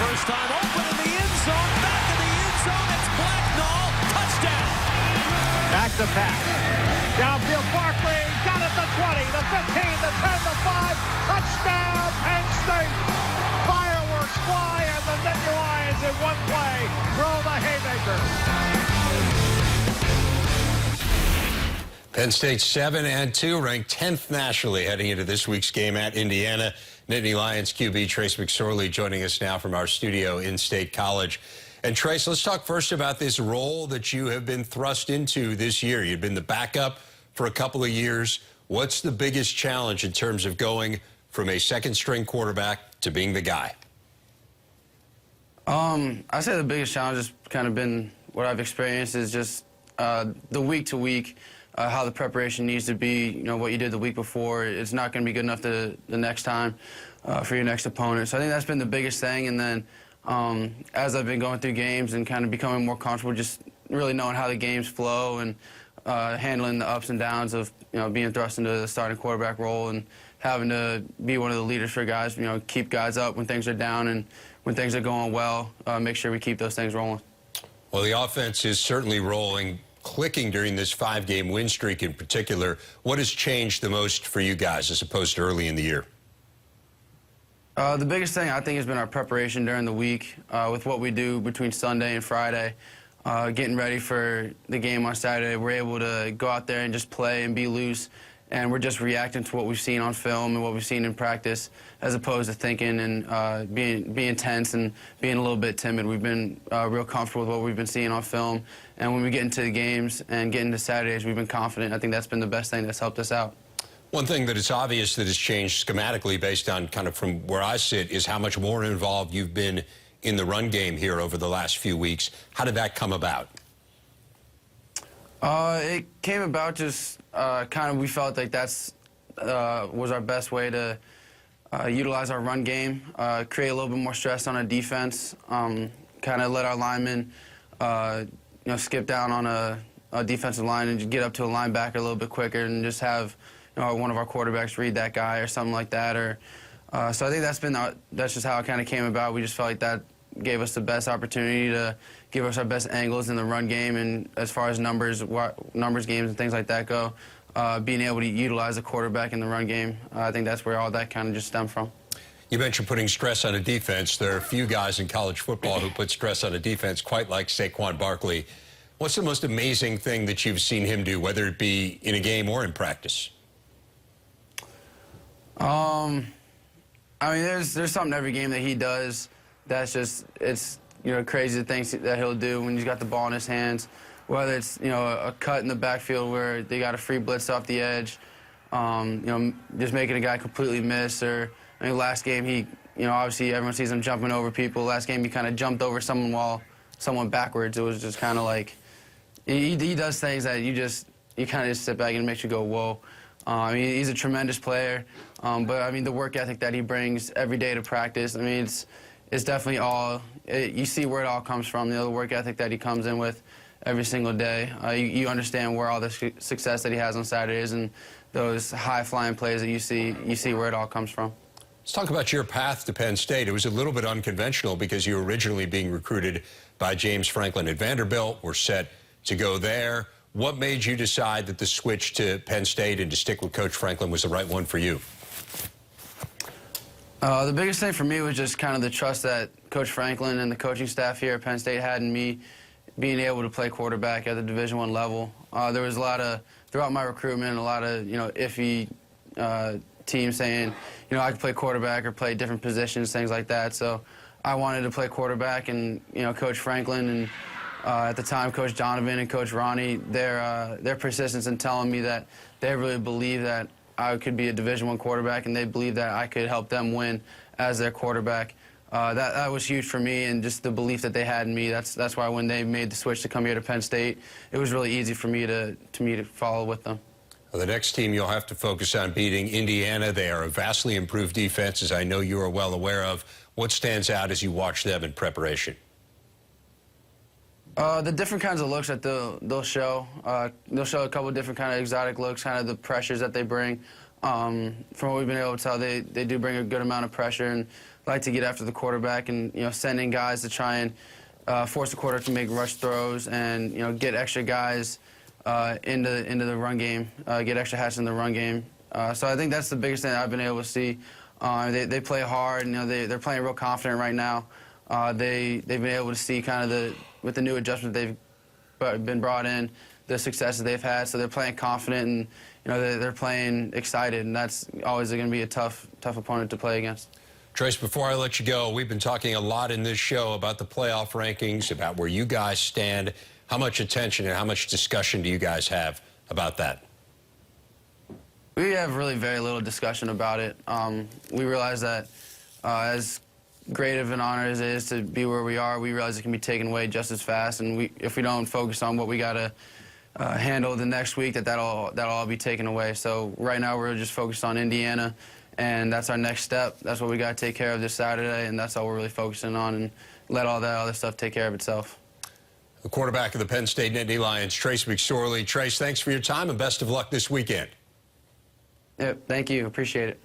First time open in the end zone, back in the end zone, it's Blacknall, touchdown. Back to pass. Downfield, Barkley, got it the 20, the 15, the 10, the 5, touchdown, Penn State. Fireworks fly, and the Nittany Lions in one play throw the haymaker. Penn State 7-2, ranked 10th nationally heading into this week's game at Indiana. Nittany Lions QB Trace McSorely joining us now from our studio in State College. And Trace, let's talk first about this role that you have been thrust into this year. You've been the backup for a couple of years. What's the biggest challenge in terms of going from a second-string quarterback to being the guy? I say the biggest challenge has kind of been what I've experienced is just the week-to-week, how the preparation needs to be, you know, what you did the week before. It's not going to be good enough the next time for your next opponent. So I think that's been the biggest thing. And then as I've been going through games and kind of becoming more comfortable, just really knowing how the games flow and handling the ups and downs of, you know, being thrust into the starting quarterback role and having to be one of the leaders for guys, you know, keep guys up when things are down and when things are going well, make sure we keep those things rolling. Well, the offense is certainly rolling, clicking during this 5-game win streak in particular. What has changed the most for you guys as opposed to early in the year? The biggest thing I think has been our preparation during the week with what we do between Sunday and Friday. Getting ready for the game on Saturday, we're able to go out there and just play and be loose, and we're just reacting to what we've seen on film and what we've seen in practice, as opposed to thinking and being tense and being a little bit timid. We've been real comfortable with what we've been seeing on film, and when we get into the games and get into Saturdays, we've been confident. I think that's been the best thing that's helped us out. One thing that is obvious that has changed schematically based on kind of from where I sit is how much more involved you've been in the run game here over the last few weeks. How did that come about? It came about just kind of we felt like that's was our best way to utilize our run game, create a little bit more stress on our defense, kind of let our linemen you know, skip down on a defensive line and just get up to a linebacker a little bit quicker and just have, you know, one of our quarterbacks read that guy or something like that. Or so I think that's just how it kind of came about. We just felt like that gave us the best opportunity to give us our best angles in the run game, and as far as numbers games and things like that go, being able to utilize the quarterback in the run game, I think that's where all that kind of just stemmed from. You mentioned putting stress on a defense. There are a few guys in college football who put stress on a defense, quite like Saquon Barkley. What's the most amazing thing that you've seen him do, whether it be in a game or in practice? I mean, there's something every game that he does that's just, it's, you know, crazy things that he'll do when he's got the ball in his hands, whether it's, you know, a cut in the backfield where they got a free blitz off the edge, you know, just making a guy completely miss. Or I mean, last game he, you know, obviously everyone sees him jumping over people. Last game he kind of jumped over someone backwards. It was just kind of like, he does things that you kind of just sit back and it makes you go, whoa. I mean, he's a tremendous player, but I mean, the work ethic that he brings every day to practice, I mean, it's definitely all, you see where it all comes from, you know, the work ethic that he comes in with every single day. You understand where all the success that he has on Saturdays and those high-flying plays that you see where it all comes from. Let's talk about your path to Penn State. It was a little bit unconventional because you were originally being recruited by James Franklin at Vanderbilt, were set to go there. What made you decide that the switch to Penn State and to stick with Coach Franklin was the right one for you? The biggest thing for me was just kind of the trust that Coach Franklin and the coaching staff here at Penn State had in me being able to play quarterback at the Division I level. There was a lot of, throughout my recruitment, a lot of, you know, iffy teams saying, you know, I could play quarterback or play different positions, things like that. So I wanted to play quarterback, and, you know, Coach Franklin and at the time, Coach Donovan and Coach Ronnie, their persistence in telling me that they really believe that I could be a Division I quarterback, and they believe that I could help them win as their quarterback. That was huge for me, and just the belief that they had in me. That's why when they made the switch to come here to Penn State, it was really easy for me to follow with them. Well, the next team you'll have to focus on beating Indiana. They are a vastly improved defense, as I know you are well aware of. What stands out as you watch them in preparation? The different kinds of looks that they'll show. They'll show a couple of different kind of exotic looks, kind of the pressures that they bring. From what we've been able to tell, they do bring a good amount of pressure and like to get after the quarterback and, sending guys to try and force the quarterback to make rush throws and, get extra guys into the run game, get extra hats in the run game. So I think that's the biggest thing that I've been able to see. They play hard, and they're playing real confident right now. They've been able to see kind of with the new adjustment they've been brought in, the successes they've had. So they're playing confident and they're playing excited, and that's always going to be a tough opponent to play against. Trace, before I let you go, we've been talking a lot in this show about the playoff rankings, about where you guys stand. How much attention and how much discussion do you guys have about that? We have really very little discussion about it. We realize that as great of an honor as it is to be where we are, we realize it can be taken away just as fast. And if we don't focus on what we got to handle the next week, that'll all be taken away. So right now we're just focused on Indiana, and that's our next step. That's what we got to take care of this Saturday, and that's all we're really focusing on, and let all that other stuff take care of itself. The quarterback of the Penn State Nittany Lions, Trace McSorely. Trace, thanks for your time and best of luck this weekend. Yep, thank you. Appreciate it.